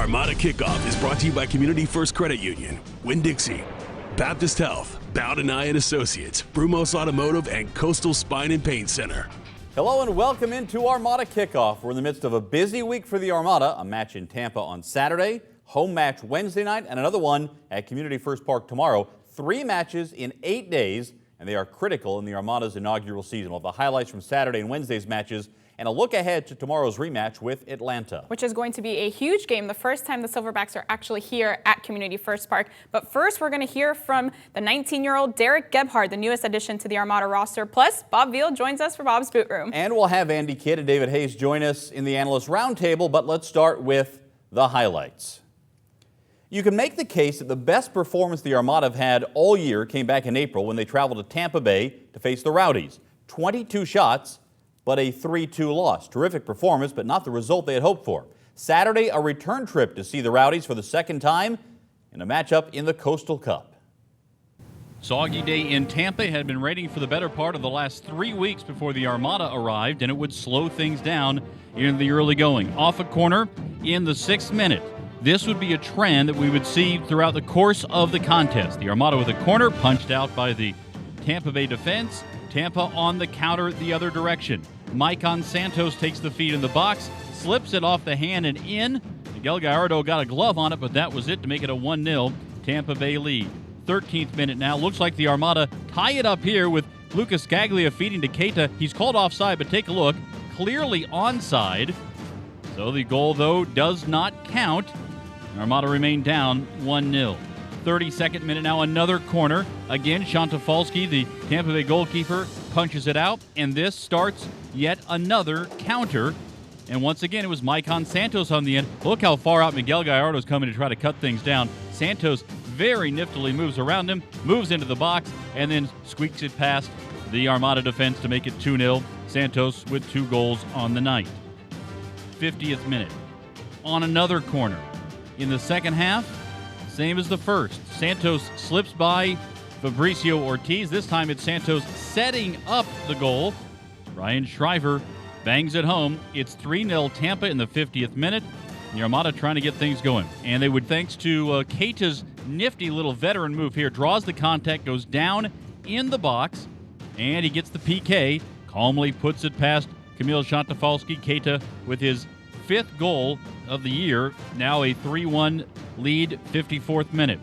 Armada Kickoff is brought to you by Community First Credit Union, Winn-Dixie, Baptist Health, Bowden Eye and Associates, Brumos Automotive, and Coastal Spine and Pain Center. Hello and welcome into Armada Kickoff. We're in the midst of a busy week for the Armada. A match in Tampa on Saturday, home match Wednesday night, and another one at Community First Park tomorrow. 3 matches in 8 days, and they are critical in the Armada's inaugural season. We'll have the highlights from Saturday and Wednesday's matches and a look ahead to tomorrow's rematch with Atlanta. Which is going to be a huge game, the first time the Silverbacks are actually here at Community First Park. But first, we're going to hear from the 19-year-old Derek Gebhard, the newest addition to the Armada roster. Plus, Bob Veal joins us for Bob's Boot Room. And we'll have Andy Kidd and David Hayes join us in the Analyst Roundtable, but let's start with the highlights. You can make the case that the best performance the Armada have had all year came back in April when they traveled to Tampa Bay to face the Rowdies. 22 shots, but a 3-2 loss. Terrific performance, but not the result they had hoped for. Saturday, a return trip to see the Rowdies for the second time in a matchup in the Coastal Cup. Soggy day in Tampa had been raining for the better part of the last 3 weeks before the Armada arrived, and it would slow things down in the early going. Off a corner in the 6th minute. This would be a trend that we would see throughout the course of the contest. The Armada with a corner punched out by the Tampa Bay defense. Tampa on the counter the other direction. Maicon Santos takes the feed in the box, slips it off the hand and in. Miguel Gallardo got a glove on it, but that was it to make it a 1-0 Tampa Bay lead. 13th minute now. Looks like the Armada tie it up here with Lucas Gaglia feeding to Keita. He's called offside, but take a look. Clearly onside. So the goal, though, does not count. Armada remain down 1-0. 32nd minute now, another corner. Again, Shantafalski, the Tampa Bay goalkeeper, punches it out, and this starts yet another counter. And once again, it was Maicon Santos on the end. Look how far out Miguel Gallardo is coming to try to cut things down. Santos very niftily moves around him, moves into the box, and then squeaks it past the Armada defense to make it 2-0. Santos with 2 goals on the night. 50th minute. On another corner. In the second half, same as the first. Santos slips by Fabricio Ortiz. This time it's Santos setting up the goal. Ryan Shriver bangs it home. It's 3-0 Tampa in the 50th minute. The Armada trying to get things going. And they would, thanks to Keita's nifty little veteran move here, draws the contact, goes down in the box, and he gets the PK. Calmly puts it past Kamil Shantafalski. Keita with his 5th goal of the year. Now a 3-1 lead, 54th minute.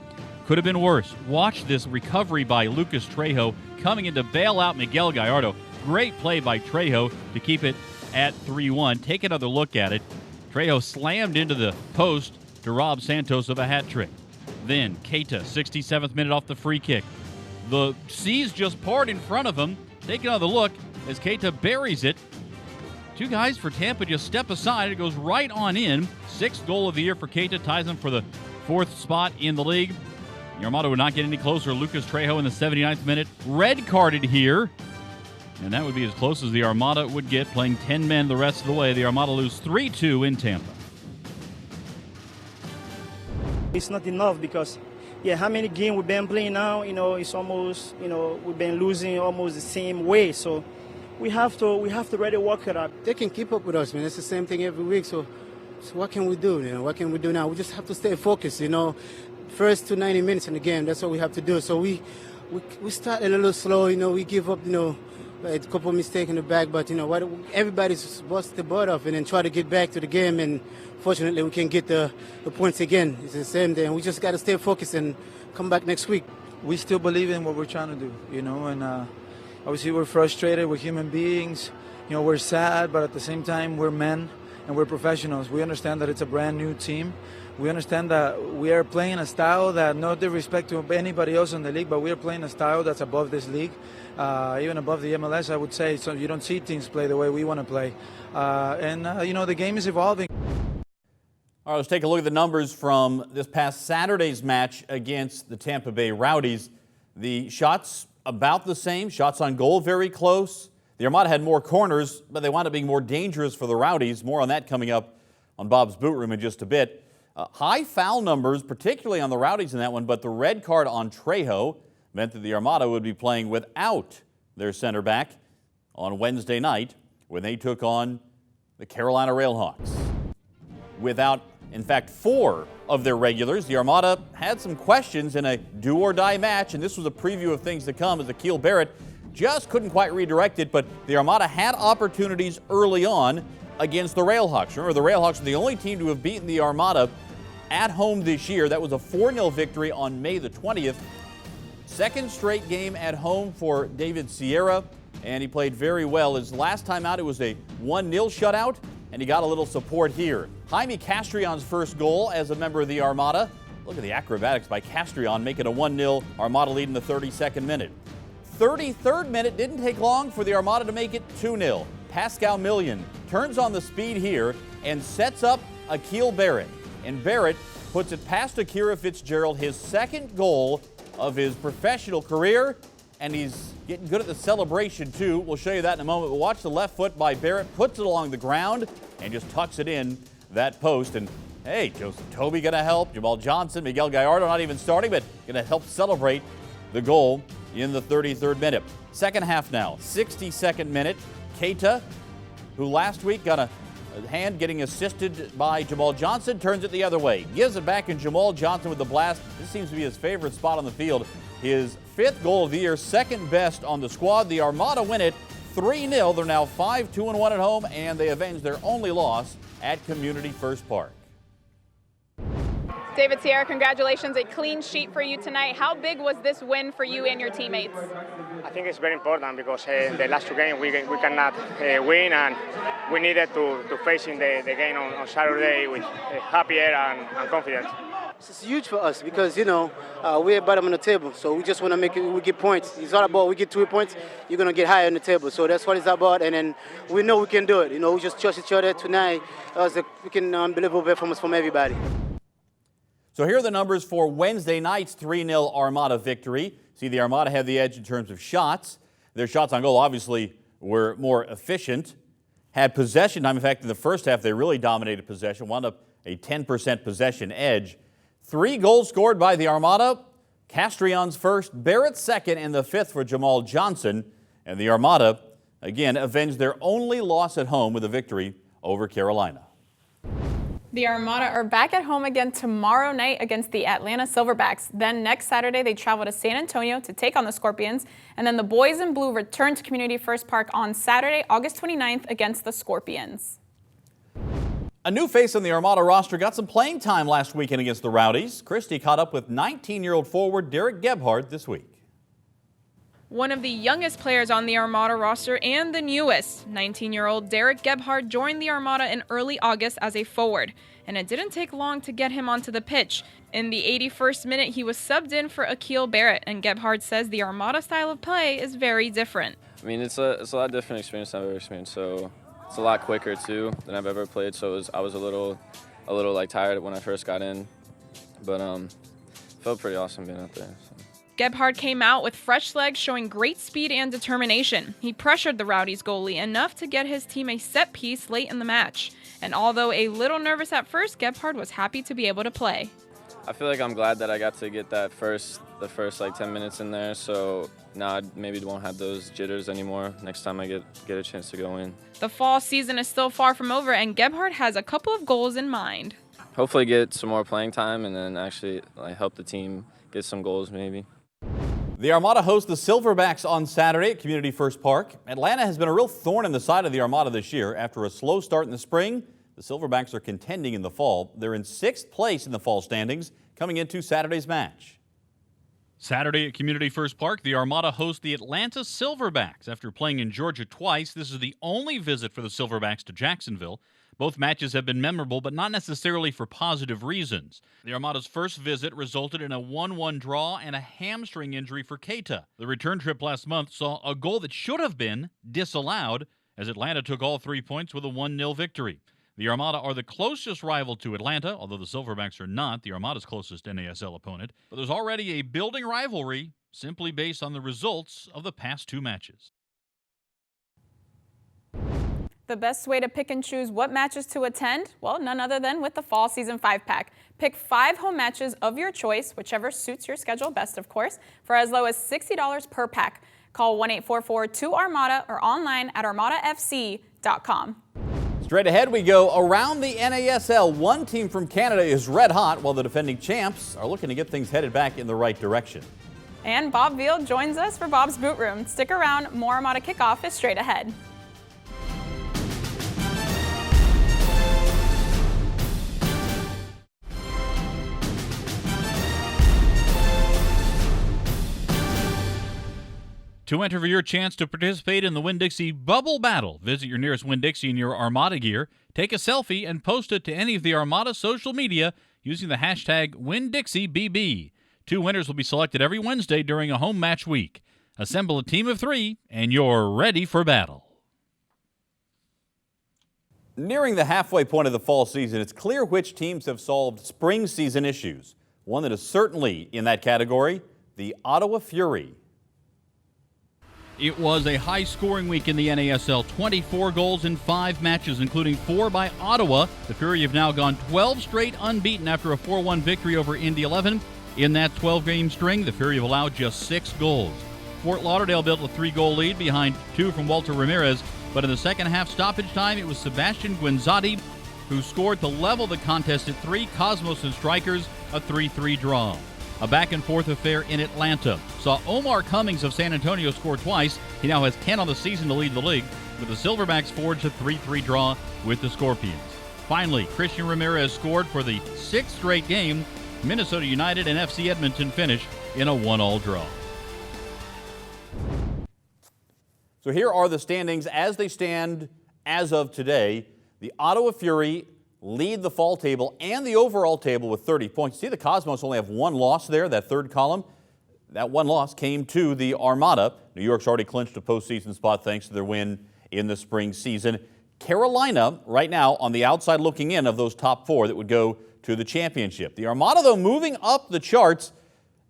Could have been worse. Watch this recovery by Lucas Trejo coming in to bail out Miguel Gallardo. Great play by Trejo to keep it at 3-1. Take another look at it. Trejo slammed into the post to rob Santos of a hat trick. Then Keita, 67th minute off the free kick. The seas just poured in front of him. Take another look as Keita buries it. 2 guys for Tampa just step aside. It goes right on in. 6th goal of the year for Keita, ties him for the 4th spot in the league. The Armada would not get any closer. Lucas Trejo in the 79th minute, red carded here. And that would be as close as the Armada would get, playing 10 men the rest of the way. The Armada lose 3-2 in Tampa. It's not enough because, how many games we've been playing now, it's almost, we've been losing almost the same way. So we have to really work it out. They can keep up with us, man. It's the same thing every week. So what can we do? What can we do now? We just have to stay focused, First to 90 minutes in the game, that's what we have to do. So we start a little slow, we give up, a couple of mistakes in the back, but everybody's bust the butt off and then try to get back to the game, and fortunately we can get the points again. It's the same thing. We just got to stay focused and come back next week. We still believe in what we're trying to do, and obviously we're frustrated. We're human beings, we're sad, but at the same time we're men and we're professionals. We understand that it's a brand new team. We understand that we are playing a style that, no disrespect to anybody else in the league, but we are playing a style that's above this league, even above the MLS, I would say. So you don't see teams play the way we want to play. The game is evolving. All right, let's take a look at the numbers from this past Saturday's match against the Tampa Bay Rowdies. The shots about the same, shots on goal very close. The Armada had more corners, but they wound up being more dangerous for the Rowdies. More on that coming up on Bob's Boot Room in just a bit. High foul numbers, particularly on the Rowdies in that one, but the red card on Trejo meant that the Armada would be playing without their center back on Wednesday night when they took on the Carolina Railhawks. Without In fact, 4 of their regulars. The Armada had some questions in a do-or-die match, and this was a preview of things to come as Akil Barrett just couldn't quite redirect it, but the Armada had opportunities early on against the Railhawks. Remember, the Railhawks were the only team to have beaten the Armada at home this year. That was a 4-0 victory on May the 20th. Second straight game at home for David Sierra, and he played very well. His last time out, it was a 1-0 shutout, and he got a little support here. Jaime Castrion's first goal as a member of the Armada. Look at the acrobatics by Castrion, making a 1-0 Armada lead in the 32nd minute. 33rd minute, didn't take long for the Armada to make it 2-0. Pascal Million turns on the speed here and sets up Akil Barrett. And Barrett puts it past Akira Fitzgerald, his second goal of his professional career, and he's getting good at the celebration too. We'll show you that in a moment, but watch the left foot by Barrett, puts it along the ground and just tucks it in that post. And hey, Joseph Toby gonna help, Jamal Johnson, Miguel Gallardo not even starting, but gonna help celebrate the goal in the 33rd minute. Second half now, 62nd minute. Keita, who last week got a hand getting assisted by Jamal Johnson, turns it the other way. Gives it back, and Jamal Johnson with the blast. This seems to be his favorite spot on the field. His 5th goal of the year, second best on the squad. The Armada win it 3-0. They're now 5-2-1 at home, and they avenge their only loss at Community First Park. David Sierra, congratulations, a clean sheet for you tonight. How big was this win for you and your teammates? I think it's very important because the last 2 games we cannot win, and we needed to face in the game on Saturday with happier and confidence. It's huge for us because, you know, we're bottom on the table, so we just want to make it, we get points. It's all about we get 2 points, you're going to get higher on the table. So that's what it's about, and then we know we can do it. You know, we just trust each other tonight. It was a freaking unbelievable performance from everybody. So here are the numbers for Wednesday night's 3-0 Armada victory. See, the Armada had the edge in terms of shots. Their shots on goal obviously were more efficient. Had possession time. In fact, in the first half, they really dominated possession. Wound up a 10% possession edge. 3 goals scored by the Armada. Castrion's first, Barrett's second, and the 5th for Jamal Johnson. And the Armada, again, avenged their only loss at home with a victory over Carolina. The Armada are back at home again tomorrow night against the Atlanta Silverbacks. Then next Saturday, they travel to San Antonio to take on the Scorpions. And then the boys in blue return to Community First Park on Saturday, August 29th against the Scorpions. A new face on the Armada roster got some playing time last weekend against the Rowdies. Krissty caught up with 19-year-old forward Derek Gebhard this week. One of the youngest players on the Armada roster and the newest, 19-year-old Derek Gebhard joined the Armada in early August as a forward, and it didn't take long to get him onto the pitch. In the 81st minute, he was subbed in for Akil Barrett, and Gebhard says the Armada style of play is very different. I mean, it's a lot different experience than I've ever experienced, so it's a lot quicker too than I've ever played. So I was a little like tired when I first got in, but felt pretty awesome being out there. So. Gebhard came out with fresh legs showing great speed and determination. He pressured the Rowdies goalie enough to get his team a set piece late in the match. And although a little nervous at first, Gebhard was happy to be able to play. I feel like I'm glad that I got to get the first like 10 minutes in there, so now I maybe won't have those jitters anymore next time I get a chance to go in. The fall season is still far from over, and Gebhard has a couple of goals in mind. Hopefully get some more playing time and then actually help the team get some goals maybe. The Armada hosts the Silverbacks on Saturday at Community First Park. Atlanta has been a real thorn in the side of the Armada this year. After a slow start in the spring, the Silverbacks are contending in the fall. They're in 6th place in the fall standings coming into Saturday's match. Saturday at Community First Park, the Armada hosts the Atlanta Silverbacks. After playing in Georgia twice, this is the only visit for the Silverbacks to Jacksonville. Both matches have been memorable, but not necessarily for positive reasons. The Armada's first visit resulted in a 1-1 draw and a hamstring injury for Keita. The return trip last month saw a goal that should have been disallowed as Atlanta took all 3 points with a 1-0 victory. The Armada are the closest rival to Atlanta, although the Silverbacks are not the Armada's closest NASL opponent. But there's already a building rivalry simply based on the results of the past 2 matches. The best way to pick and choose what matches to attend? Well, none other than with the Fall Season 5-pack. Pick 5 home matches of your choice, whichever suits your schedule best, of course, for as low as $60 per pack. Call 1-844-2-ARMADA or online at armadafc.com. Straight ahead we go around the NASL. One team from Canada is red hot while the defending champs are looking to get things headed back in the right direction. And Bob Veal joins us for Bob's Boot Room. Stick around, more Armada Kickoff is straight ahead. To enter for your chance to participate in the Winn-Dixie Bubble Battle, visit your nearest Winn-Dixie in your Armada gear, take a selfie, and post it to any of the Armada social media using the hashtag WinnDixieBB. 2 winners will be selected every Wednesday during a home match week. Assemble a team of 3, and you're ready for battle. Nearing the halfway point of the fall season, it's clear which teams have solved spring season issues. One that is certainly in that category, the Ottawa Fury. It was a high-scoring week in the NASL. 24 goals in 5 matches, including 4 by Ottawa. The Fury have now gone 12 straight unbeaten after a 4-1 victory over Indy 11. In that 12-game string, the Fury have allowed just 6 goals. Fort Lauderdale built a 3-goal lead behind 2 from Walter Ramirez, but in the second half stoppage time, it was Sebastian Guinzotti who scored to level the contest at 3. Cosmos and Strikers, a 3-3 draw. A back-and-forth affair in Atlanta saw Omar Cummings of San Antonio score twice. He now has 10 on the season to lead the league, with the Silverbacks forged a 3-3 draw with the Scorpions. Finally, Christian Ramirez scored for the 6th straight game. Minnesota United and FC Edmonton finish in a 1-1 draw. So here are the standings as they stand as of today. The Ottawa Fury lead the fall table and the overall table with 30 points. See, the Cosmos only have 1 loss there, that third column. That 1 loss came to the Armada. New York's already clinched a postseason spot thanks to their win in the spring season. Carolina, right now, on the outside looking in of those top 4 that would go to the championship. The Armada, though, moving up the charts.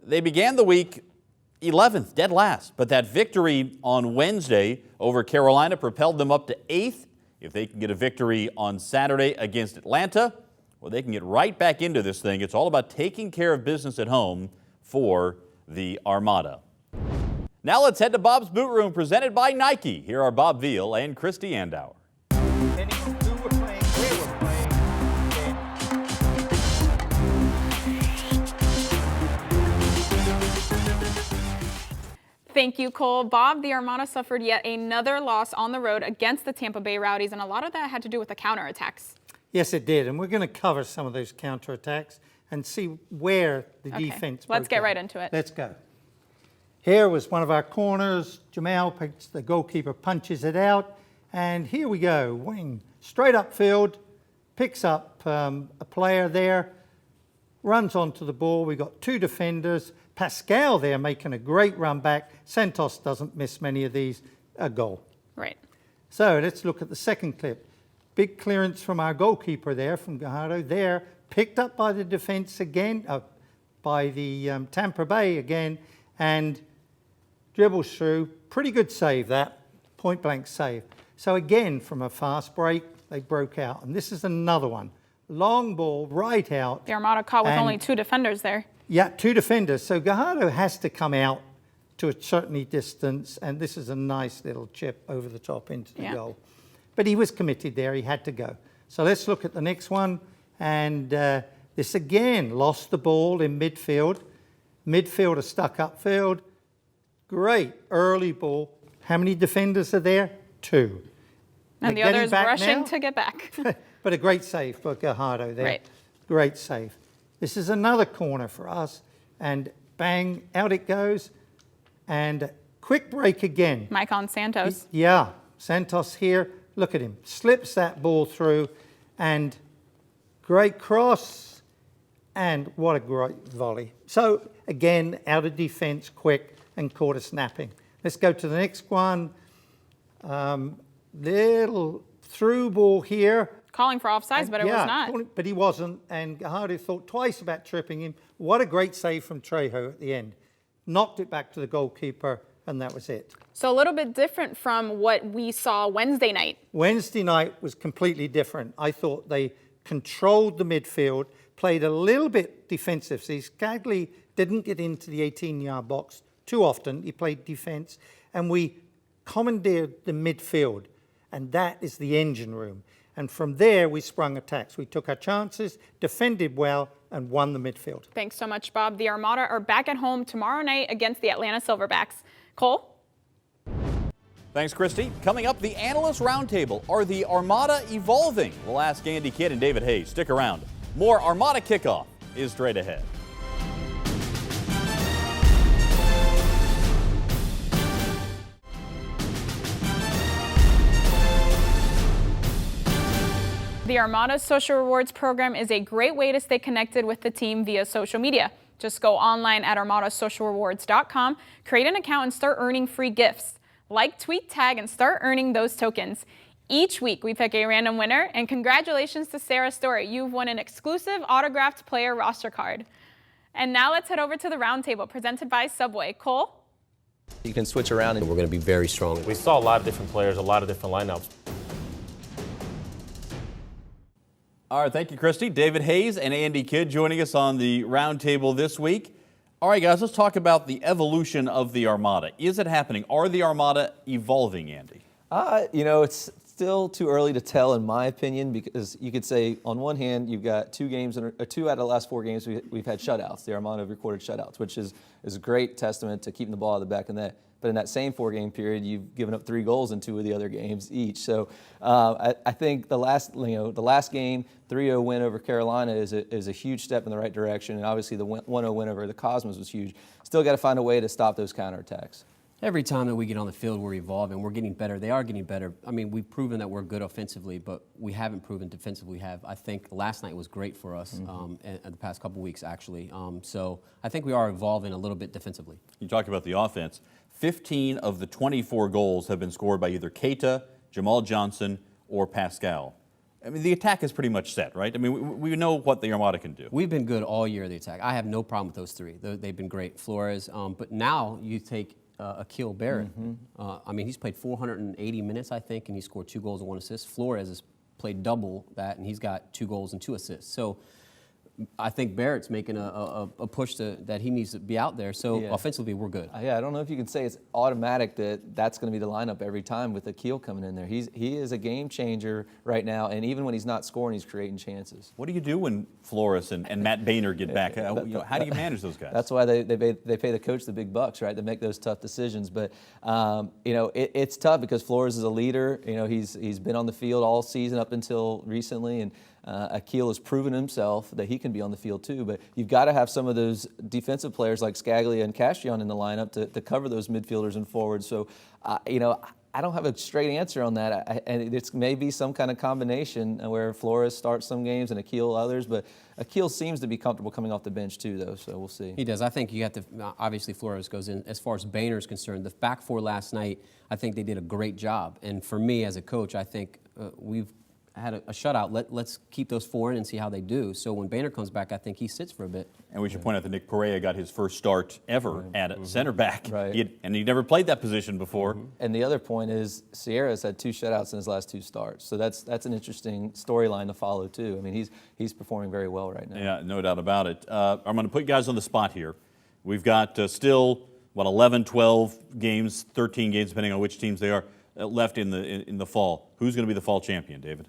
They began the week 11th, dead last. But that victory on Wednesday over Carolina propelled them up to 8th. If they can get a victory on Saturday against Atlanta, well, they can get right back into this thing. It's all about taking care of business at home for the Armada. Now let's head to Bob's Boot Room, presented by Nike. Here are Bob Veal and Krissty Andaur. Thank you, Cole. Bob, the Armada suffered yet another loss on the road against the Tampa Bay Rowdies, and a lot of that had to do with the counterattacks. Yes, it did, and we're going to cover some of those counterattacks and see where the defense. Let's get right into it. Let's go. Here was one of our corners. Jamal, the goalkeeper, punches it out, and here we go. Wing straight upfield, picks up a player there, runs onto the ball. We've got 2 defenders. Pascal there making a great run back. Santos doesn't miss many of these. A goal. Right. So let's look at the second clip. Big clearance from our goalkeeper there, from Gebhard there, picked up by the defense again, by the Tampa Bay again, and dribbles through. Pretty good save that, point blank save. So again, from a fast break, they broke out. And this is another one. Long ball right out. The Armada caught with only 2 defenders there. Yeah, 2 defenders. So Gebhard has to come out to a certain distance, and this is a nice little chip over the top into the goal. But he was committed there. He had to go. So let's look at the next one. And this again, lost the ball in midfield. Midfielder stuck upfield. Great early ball. How many defenders are there? 2. And the others rushing to get back. But a great save for Gebhard there. Right. Great save. This is another corner for us, and bang, out it goes, and quick break again. Maicon Santos. Yeah, Santos here, look at him, slips that ball through, and great cross, and what a great volley. So again, out of defense, quick, and caught a snapping. Let's go to the next one. Little through ball here. Calling for offsides, but it was not. But he wasn't, and Gebhard thought twice about tripping him. What a great save from Trejo at the end. Knocked it back to the goalkeeper, and that was it. So a little bit different from what we saw Wednesday night. Wednesday night was completely different. I thought they controlled the midfield, played a little bit defensive. See, Skagley didn't get into the 18-yard box too often. He played defense, and we commandeered the midfield, and that is the engine room. And from there, we sprung attacks. We took our chances, defended well, and won the midfield. Thanks so much, Bob. The Armada are back at home tomorrow night against the Atlanta Silverbacks. Cole? Thanks, Krissty. Coming up, the Analyst Roundtable. Are the Armada evolving? We'll ask Andy Kidd and David Hayes. Stick around. More Armada Kickoff is straight ahead. The Armada Social Rewards program is a great way to stay connected with the team via social media. Just go online at armadasocialrewards.com, create an account, and start earning free gifts. Like, tweet, tag, and start earning those tokens. Each week, we pick a random winner, and congratulations to Sarah Story. You've won an exclusive autographed player roster card. And now let's head over to the Roundtable, presented by Subway. Cole? You can switch around, and we're going to be very strong. We saw a lot of different players, a lot of different lineups. All right, thank you, Krissty. David Hayes and Andy Kidd joining us on the Roundtable this week. All right, guys, let's talk about the evolution of the Armada. Is it happening? Are the Armada evolving, Andy? You know, it's still too early to tell, in my opinion, because you could say, on one hand, you've got 2 out of the last 4 games we've had shutouts. The Armada have recorded shutouts, which is a great testament to keeping the ball at the back of the net. But in that same 4-game period, you've given up 3 goals in 2 of the other games each. So I think the last game, 3-0 win over Carolina is a huge step in the right direction, and obviously the 1-0 win over the Cosmos was huge. Still got to find a way to stop those counterattacks. Every time that we get on the field, we're evolving. We're getting better. They are getting better. I mean, we've proven that we're good offensively, but we haven't proven defensively. I think last night was great for us, and the past couple weeks, actually. So I think we are evolving a little bit defensively. You talked about the offense. 15 of the 24 goals have been scored by either Keita, Jamal Johnson, or Pascal. I mean, the attack is pretty much set, right? I mean, we know what the Armada can do. We've been good all year, the attack. I have no problem with those 3. They've been great. Flores, but now you take Akil Barrett. I mean, he's played 480 minutes, I think, and he scored 2 goals and 1 assist. Flores has played double that, and he's got 2 goals and 2 assists. So I think Barrett's making a push that he needs to be out there. So offensively, we're good. Yeah, I don't know if you can say it's automatic that's going to be the lineup every time with Akil coming in there. He is a game changer right now, and even when he's not scoring, he's creating chances. What do you do when Flores and Matt Boehner get back? How do you manage those guys? That's why they pay the coach the big bucks, right, to make those tough decisions. But you know, it's tough because Flores is a leader. You know, he's been on the field all season up until recently, and Akil has proven himself that he can be on the field too, but you've got to have some of those defensive players like Scaglia and Castellon in the lineup to cover those midfielders and forwards. So, you know, I don't have a straight answer on that, and it's maybe some kind of combination where Flores starts some games and Akil others, but Akil seems to be comfortable coming off the bench too, though, so we'll see. He does. I think you have to, obviously Flores goes in. As far as Boehner is concerned, the back 4 last night, I think they did a great job, and for me as a coach, I think we've had a shutout. Let's keep those 4 in and see how they do. So when Boehner comes back, I think he sits for a bit. And we should point out that Nick Perea got his first start ever at center back. Right. And he never played that position before. And the other point is Sierra's had 2 shutouts in his last 2 starts. So that's an interesting storyline to follow too. I mean, he's performing very well right now. Yeah, no doubt about it. I'm going to put you guys on the spot here. We've got still, 11, 12 games, 13 games, depending on which teams they are, left in the fall. Who's going to be the fall champion, David?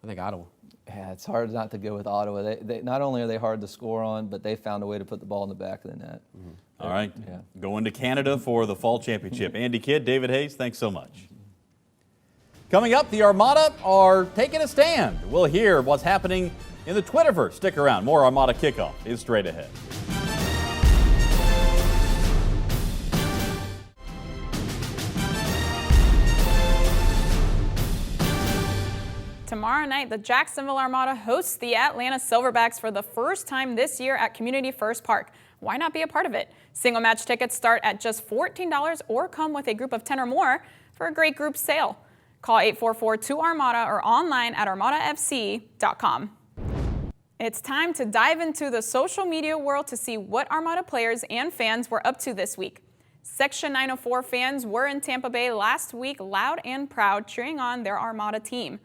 I think Ottawa. Yeah, it's hard not to go with Ottawa. They not only are they hard to score on, but they found a way to put the ball in the back of the net. All right, going to Canada for the fall championship. Andy Kidd, David Hayes, thanks so much. Coming up, the Armada are taking a stand. We'll hear what's happening in the Twitterverse. Stick around. More Armada Kickoff is straight ahead. Tomorrow night, the Jacksonville Armada hosts the Atlanta Silverbacks for the first time this year at Community First Park. Why not be a part of it? Single match tickets start at just $14 or come with a group of 10 or more for a great group sale. Call 844-2-ARMADA or online at armadafc.com. It's time to dive into the social media world to see what Armada players and fans were up to this week. Section 904 fans were in Tampa Bay last week, loud and proud, cheering on their Armada team.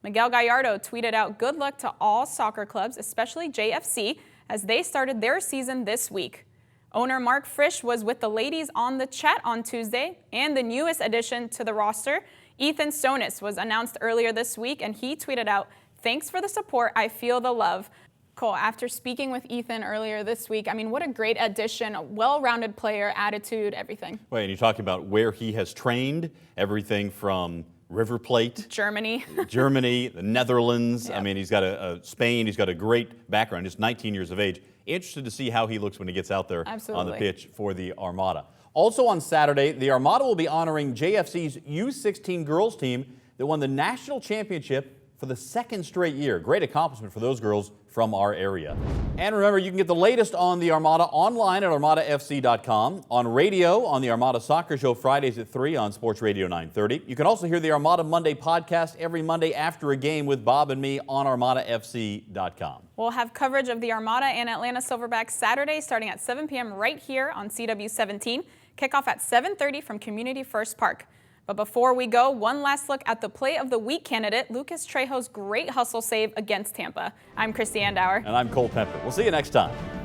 Miguel Gallardo tweeted out good luck to all soccer clubs, especially JFC, as they started their season this week. Owner Mark Frisch was with the ladies on the chat on Tuesday, and the newest addition to the roster Ethan Sonis was announced earlier this week, and he tweeted out, "Thanks for the support. I feel the love." Cole, after speaking with Ethan earlier this week, I mean, what a great addition, a well-rounded player, attitude, everything. Wait, and you're talking about where he has trained, everything from River Plate, Germany, the Netherlands. Yep. I mean, he's got Spain. He's got a great background, just 19 years of age. Interested to see how he looks when he gets out there on the pitch for the Armada. Also on Saturday, the Armada will be honoring JFC's U16 girls team that won the national championship for the second straight year. Great accomplishment for those girls from our area. And remember, you can get the latest on the Armada online at armadafc.com, on radio on the Armada Soccer Show Fridays at 3 on Sports Radio 930. You can also hear the Armada Monday podcast every Monday after a game with Bob and me on armadafc.com. We'll have coverage of the Armada and Atlanta Silverbacks Saturday starting at 7 p.m. right here on CW17. Kickoff at 7:30 from Community First Park. But before we go, one last look at the Play of the Week candidate, Lucas Trejo's great hustle save against Tampa. I'm Krissty Andaur. And I'm Cole Pemper. We'll see you next time.